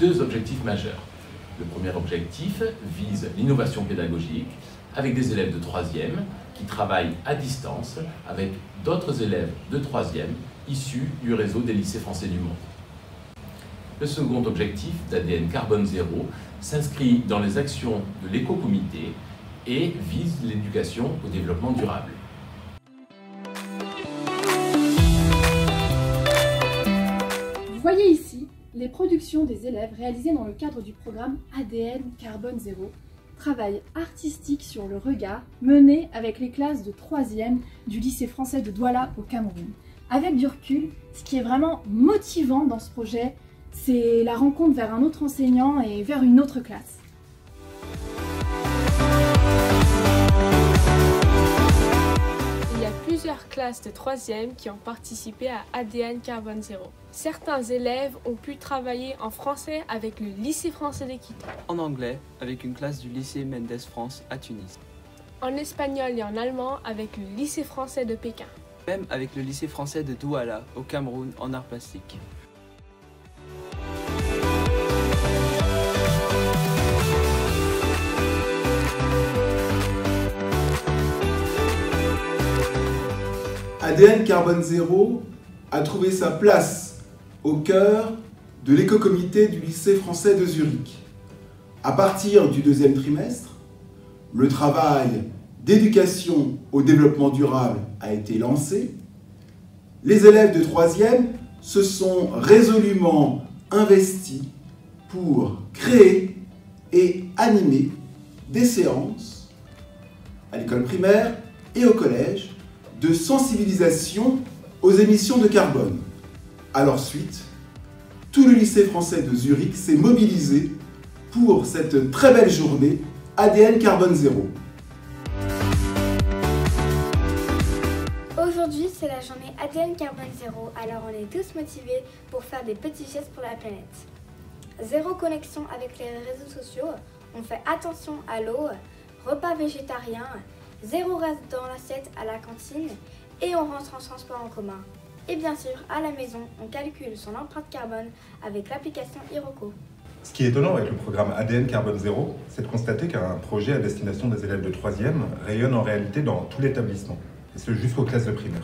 deux objectifs majeurs. Le premier objectif vise l'innovation pédagogique avec des élèves de 3e qui travaillent à distance avec d'autres élèves de 3e issus du réseau des lycées français du monde. Le second objectif d'ADN Carbone Zéro s'inscrit dans les actions de l'éco-comité et vise l'éducation au développement durable. Vous voyez ici les productions des élèves réalisées dans le cadre du programme ADN Carbone Zéro, travail artistique sur le regard mené avec les classes de 3e du lycée français de Douala au Cameroun. Avec du recul, ce qui est vraiment motivant dans ce projet, c'est la rencontre vers un autre enseignant et vers une autre classe. Il y a plusieurs classes de 3e qui ont participé à ADN Carbone Zéro. Certains élèves ont pu travailler en français avec le lycée français d'Équité, en anglais avec une classe du lycée Mendes France à Tunis, en espagnol et en allemand avec le lycée français de Pékin, même avec le lycée français de Douala au Cameroun en arts plastiques. ADN Carbone Zéro a trouvé sa place au cœur de l'éco-comité du lycée français de Zurich. À partir du deuxième trimestre, le travail d'éducation au développement durable a été lancé. Les élèves de 3e se sont résolument investis pour créer et animer des séances à l'école primaire et au collège de sensibilisation aux émissions de carbone. À leur suite, tout le lycée français de Zurich s'est mobilisé pour cette très belle journée ADN Carbone Zéro. Aujourd'hui, c'est la journée ADN Carbone Zéro, alors on est tous motivés pour faire des petits gestes pour la planète. Zéro connexion avec les réseaux sociaux, on fait attention à l'eau, repas végétarien, zéro reste dans l'assiette à la cantine et on rentre en transport en commun. Et bien sûr, à la maison, on calcule son empreinte carbone avec l'application Hiroko. Ce qui est étonnant avec le programme ADN Carbone Zéro, c'est de constater qu'un projet à destination des élèves de 3e rayonne en réalité dans tout l'établissement, et ce jusqu'aux classes de primaire.